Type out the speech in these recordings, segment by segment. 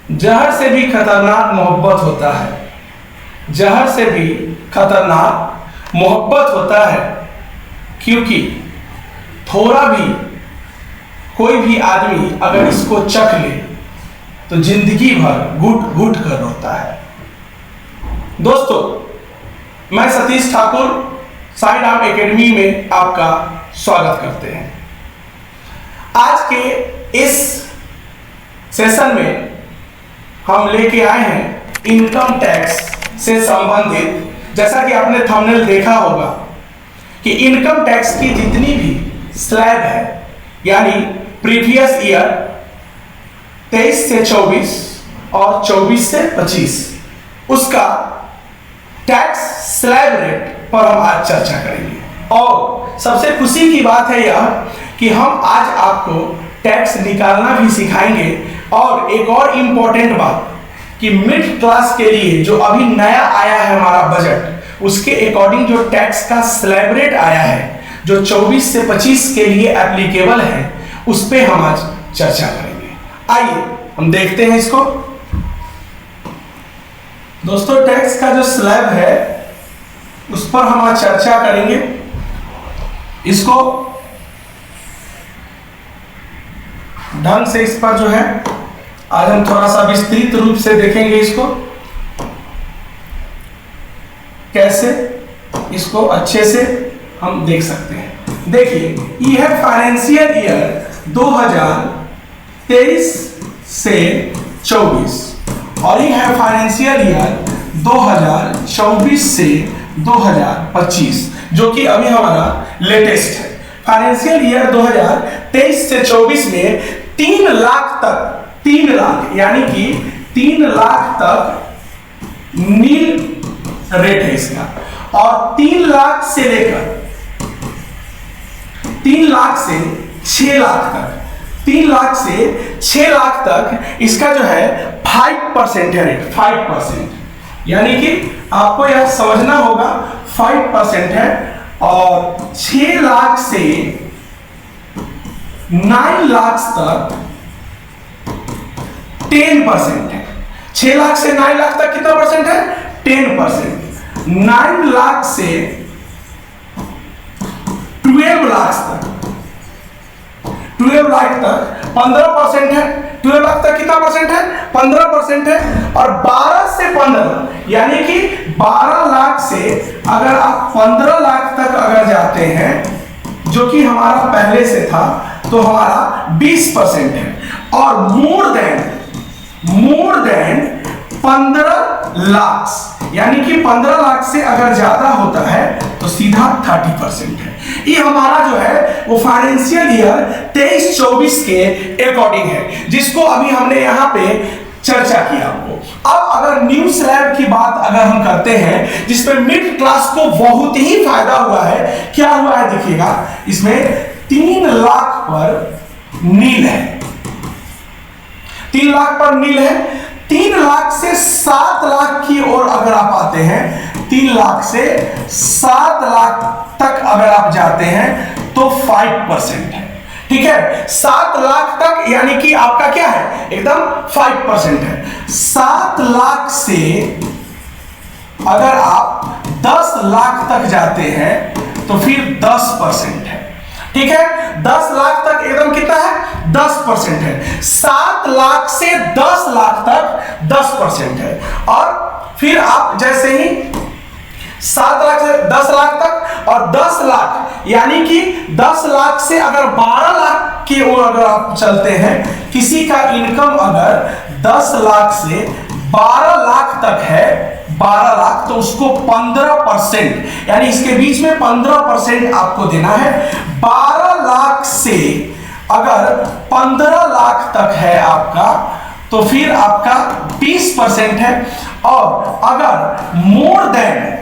जहर से भी खतरनाक मोहब्बत होता है। जहर से भी खतरनाक मोहब्बत होता है, क्योंकि थोड़ा भी कोई भी आदमी अगर इसको चख ले तो जिंदगी भर घुट घुट कर रोता है। दोस्तों, मैं Satish Thakur side arm academy में आपका स्वागत करते हैं। आज के इस सेशन में हम लेके आए हैं इनकम टैक्स से संबंधित, जैसा कि आपने थंबनेल देखा होगा कि इनकम टैक्स की जितनी भी स्लैब है, यानी प्रीवियस ईयर 23 से 24 और 24 से 25, उसका टैक्स स्लैब रेट पर हम आज चर्चा करेंगे। और सबसे खुशी की बात है यह कि हम आज आपको टैक्स निकालना भी सिखाएंगे। और एक और इम्पोर्टेंट बात कि मिडिल क्लास के लिए जो अभी नया आया है हमारा बजट, उसके अकॉर्डिंग जो टैक्स का स्लैब रेट आया है, जो 24 से 25 के लिए एप्लीकेबल है, उस पे हम आज चर्चा करेंगे। आइए हम देखते हैं इसको। दोस्तों, टैक्स का जो स्लैब है उस पर हम आज चर्चा करेंगे। इसको ढंग से इस पर जो है आज हम थोड़ा सा विस्तृत रूप से देखेंगे इसको, कैसे इसको अच्छे से हम देख सकते हैं। देखिए, यह फाइनेंशियल ईयर 2023 से 24 और ये है फाइनेंशियल ईयर 2024 से 2025, जो कि अभी हमारा लेटेस्ट है। फाइनेंशियल ईयर 2023 से 24 में 3 लाख तक, 3 लाख यानी कि 3 लाख तक नील रेट है इसका, और 3 लाख से लेकर 3 लाख से 6 लाख तक, 3 लाख से 6 लाख तक इसका जो है 5% है रेट, 5%, यानी कि आपको यह समझना होगा 5% है। और 6 लाख से 9 लाख तक 10% है। 6 लाख से 9 लाख तक कितना परसेंट है? 10%। 9 लाख से 12 लाख तक, 12 लाख तक 15% है। 12 लाख तक कितना परसेंट है? 15% है। और 12 से 15 यानी कि 12 लाख से अगर आप 15 लाख तक अगर जाते हैं, जो कि हमारा पहले से था, तो हमारा 20% है। और मोर देन 15 लाख यानी कि 15 लाख से अगर ज्यादा होता है तो सीधा 30% है। ये हमारा जो है वो फाइनेंशियल ईयर 23-24 के अकॉर्डिंग है, जिसको अभी हमने यहाँ पे चर्चा किया आपको। अब अगर न्यू स्लैब की बात अगर हम करते हैं, जिसमें मिडिल क्लास को बहुत ही फायदा हुआ है, क्या हुआ है देखिएगा, इसमें 3 लाख पर नील है, 3 लाख पर नील है। 3 लाख से 7 लाख की ओर अगर आप आते हैं, 3 लाख से 7 लाख तक अगर आप जाते हैं तो 5% है। ठीक है, 7 लाख तक यानी कि आपका क्या है, एकदम 5% है। 7 लाख से अगर आप 10 लाख तक जाते हैं तो फिर 10% है। ठीक है, 10 लाख तक एकदम कितना है, 10% है। 7 लाख से 10 लाख तक 10% है। और फिर आप जैसे ही 7 लाख से 10 लाख तक और 10 लाख यानी कि 10 लाख से अगर 12 लाख की ओर अगर आप चलते हैं, किसी का इनकम अगर 10 लाख से 12 लाख तक है, 12 लाख, तो उसको 15% यानी इसके बीच में 15% आपको देना है। 12 लाख से अगर 15 लाख तक है आपका, तो फिर आपका 20% है। और अगर मोर देन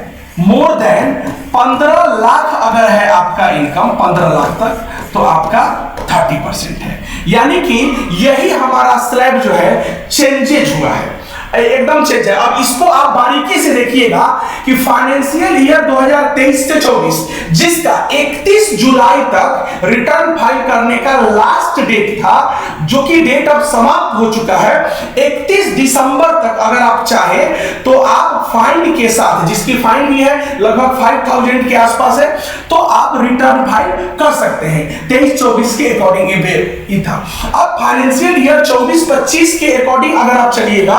15 लाख अगर है आपका इनकम 15 लाख तक, तो आपका 30% है। यानी कि यही हमारा स्लैब जो है चेंजेज हुआ है, एकदम चेंज है। अब इसको आप बारीकी से देखिएगा कि फाइनेंशियल ईयर 2023 से 24, जिसका 31 जुलाई तक रिटर्न फाइल करने का लास्ट डेट था, जो कि डेट अब समाप्त हो चुका है। 31 दिसंबर तक अगर आप चाहे तो आप फाइन के साथ, जिसकी फाइन भी है लगभग 5000 के आसपास है, तो आप रिटर्न फाइल कर सकते हैं 23-24 के अकॉर्डिंग ये था। अब फाइनेंशियल ईयर 24-25 के अकॉर्डिंग अगर आप चलिएगा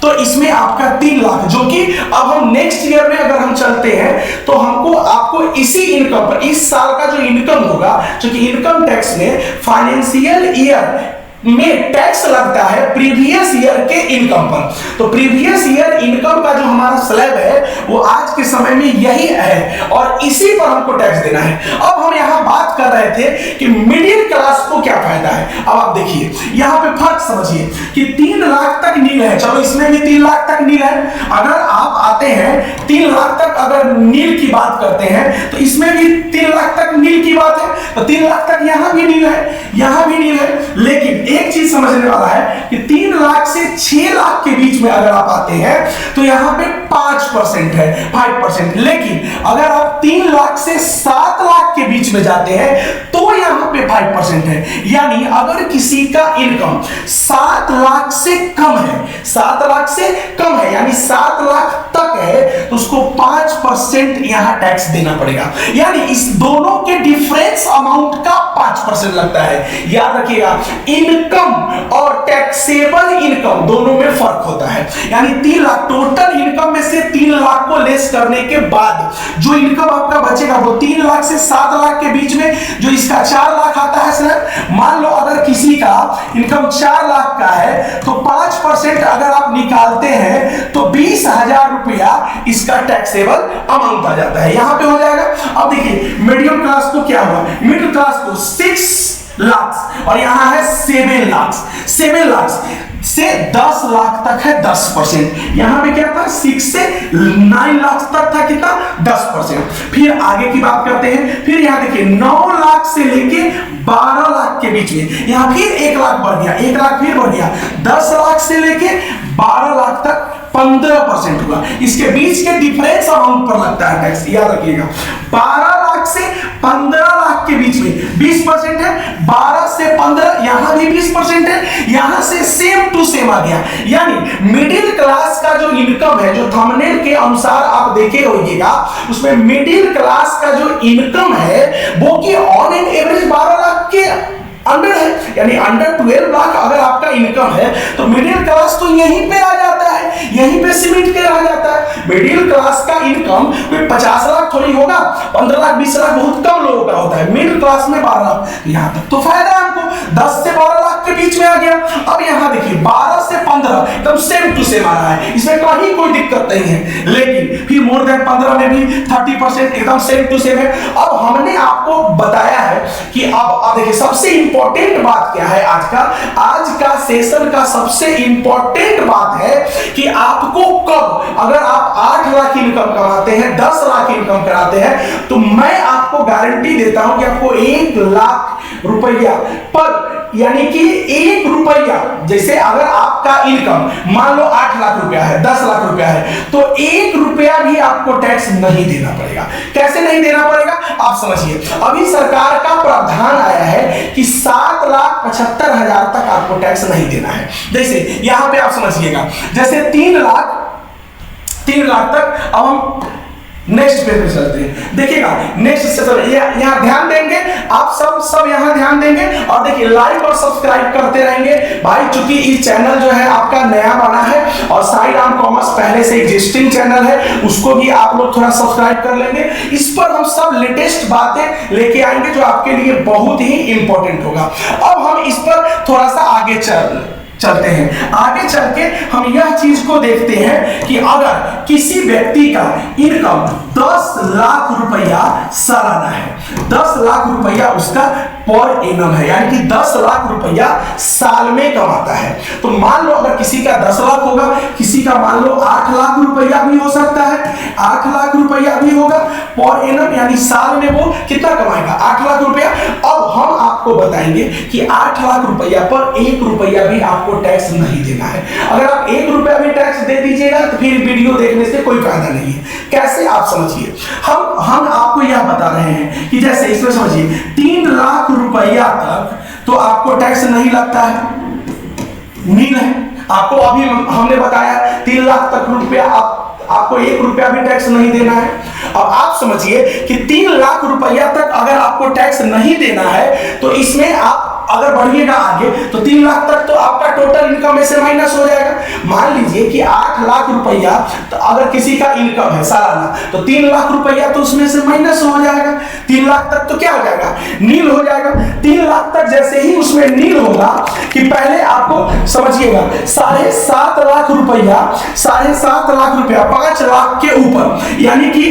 तो इसमें आपका 3 लाख, जो कि अब हम नेक्स्ट ईयर में अगर हम चलते हैं तो हमको आपको इसी इनकम पर, इस साल का जो इनकम होगा, जो कि इनकम टैक्स में फाइनेंशियल ईयर में टैक्स लगता है प्रीवियस ईयर के इनकम पर। तो प्रीवियस ईयर इनकम का जो हमारा स्लैब है वो आज के समय में यही है और इसी पर हमको टैक्स देना है। अब हम यहां बात कर रहे थे कि मिडिल क्लास को क्या फायदा है। अब आप देखिए यहां पे फर्क समझिए कि 3 लाख तक नील है, चलो इसमें भी 3 लाख तक नील है। अगर आप आते हैं 3 लाख तक अगर नील की बात करते हैं तो इसमें भी 3 लाख तक नील की बात है, तो 3 लाख तक यहां भी नील है, यहां भी नील है। लेकिन एक चीज समझने वाला है कि 3 लाख से 6 लाख के बीच में अगर आप आते हैं तो यहां पे 5% है, 5%। लेकिन अगर आप 3 लाख से 7 लाख के बीच में जाते हैं तो यहां पे 5% है। यानी अगर किसी का इनकम 7 लाख से कम है, 7 लाख से कम है यानी 7 लाख तक है, तो उसको 5% यहां टैक्स देना पड़ेगा। यानी इस दोनों के डिफरेंस अमाउंट का 5% लगता है। याद रखिएगा, इनकम और टैक्सेबल इनकम दोनों में फर्क होता है। यानी 3 लाख टोटल इनकम में से 3 लाख को लेस करने के बाद जो इनकम आपका बचेगा वो 3 लाख से 7 लाख के बीच में जो इसका 4 लाख आता है। सर मान लो अगर किसी का इनकम 4 लाख का है तो 5% अगर आप निकालते हैं तो 20,000 रुपया इसका टैक्सेबल अमाउंट आ जाता है, यहां पे हो जाएगा। अब देखिए मिडियम क्लास को क्या हुआ, मिडिल क्लास को 6 लाख और यहां है 7 लाख, 7 लाख से 10 लाख तक है 10%। यहां पे क्या था 6 से 9 लाख तक था कितना 10%। फिर आगे की बात करते हैं, फिर यहां देखिए 9 लाख से लेके 12 लाख के बीच में यहां फिर 1 लाख बढ़ गया, 1 लाख फिर बढ़ गया, 10 लाख से लेके 12 लाख तक 15% हुआ। इसके बीच के डिफरेंस अमाउंट पर लगता है टैक्स, याद रखिएगा। 12 लाख से 15 लाख के बीच में 20% है, 12 से 15 यहां भी 20% है, यहां से सेम टू सेम आ गया। यानी मिडिल क्लास का जो इनकम है, जो थंबनेल के अनुसार आप देखे होइएगा, उसमें मिडिल क्लास का जो इनकम है वो कि ऑन एन एवरेज 12 लाख के अंडर है। यानी अंडर 12 लाख अगर आपका इनकम है तो मिडिल क्लास तो यहीं पे आ जाता है, यहीं पे सिमट के आ जाता है। मिडिल क्लास का इनकम कोई 50 लाख थोड़ी होगा, 15 लाख 20 लाख बहुत कम लोगों का होता है, मिडिल क्लास में 12 लाख, यहां तक तो फायदा है हमको, 10 से 12 लाख के बीच में आ गया। अब यहां देखिए 12 से 15 एकदम सेम टू सेम आ रहा है, इसमें कहीं कोई दिक्कत नहीं है। लेकिन फिर मोर देन 15 में भी 30% एकदम सेम टू सेम है। अब हमने आपको बताया है कि अब देखिए सबसे इंपॉर्टेंट बात क्या है, आज का सेशन का सबसे इंपॉर्टेंट बात है कि आपको कब, अगर आप 8 लाख इनकम कमाते हैं, 10 लाख इनकम कराते हैं, तो मैं आपको गारंटी देता हूं कि आपको 1 लाख रुपया पर, यानी कि 1 रुपया, जैसे अगर आपका इनकम मान लो 8 लाख रुपया है, 10 लाख रुपया है, तो 1 रुपया भी आपको टैक्स नहीं देना पड़ेगा। कैसे नहीं देना पड़ेगा आप समझिए। अभी सरकार का प्रावधान आया है कि 7,75,000 तक आपको टैक्स नहीं देना है। जैसे यहां पे आप समझिएगा, जैसे 3 लाख तक, अब हम नेक्स्ट पेज पे चलते हैं। देखिएगा नेक्स्ट सेशन यहां ध्यान देंगे, आप सब यहां ध्यान देंगे और देखिए लाइक और सब्सक्राइब करते रहेंगे भाई, चूंकि इस चैनल जो है आपका नया बना है और साइड आर्म कॉमर्स पहले से एग्जिस्टिंग चैनल है, उसको भी आप लोग थोड़ा सब्सक्राइब कर लेंगे। इस पर हम सब लेटेस्ट बातें लेके आएंगे जो आपके लिए बहुत ही इंपॉर्टेंट होगा। अब हम इस पर थोड़ा सा आगे चलते हैं। आगे चल के हम यह चीज को देखते हैं कि अगर किसी व्यक्ति का इनकम 10 लाख रुपया सालाना है, 10 लाख रुपया उसका पर एनम है, यानी कि 10 लाख रुपया साल में कमाता है, तो मान लो अगर किसी का 10 लाख होगा, किसी का मान लो 8 लाख रुपया भी हो सकता है, 8 लाख रुपया भी होगा पर एनम, यानी साल में वो कितना कमाएगा 8 लाख रुपया। अब हम आपको बताएंगे कि 8 लाख रुपया पर 1 रुपया भी आपको टैक्स नहीं देना है। अगर आप 1 रुपया भी टैक्स दे दीजिएगा तो फिर वीडियो देखने से कोई फायदा नहीं है। कैसे आप समझिए, हम आपको यह बता रहे हैं कि जैसे इसमें समझिए 3 लाख रुपया तक तो आपको टैक्स नहीं लगता है, नील है। आपको अभी हमने बताया 3 लाख तक रुपया आपको 1 रुपया भी टैक्स नहीं देना है। अब आप समझिए कि 3 लाख रुपया तक अगर आपको टैक्स नहीं देना है तो इसमें आप अगर बढ़िएगा आगे तो 3 लाख तक तो आपका टोटल इनकम में से माइनस हो जाएगा। मान लीजिए कि 8 लाख रुपया तो अगर किसी का इनकम है सालाना तो 3 लाख रुपया तो उसमें से माइनस हो जाएगा। 3 लाख तक तो क्या हो जाएगा, नील हो जाएगा। 3 लाख तक जैसे ही उसमें नील होगा कि पहले आपको समझिएगा 7.5 लाख रुपया 7.5 लाख रुपया 5 लाख के ऊपर, यानी कि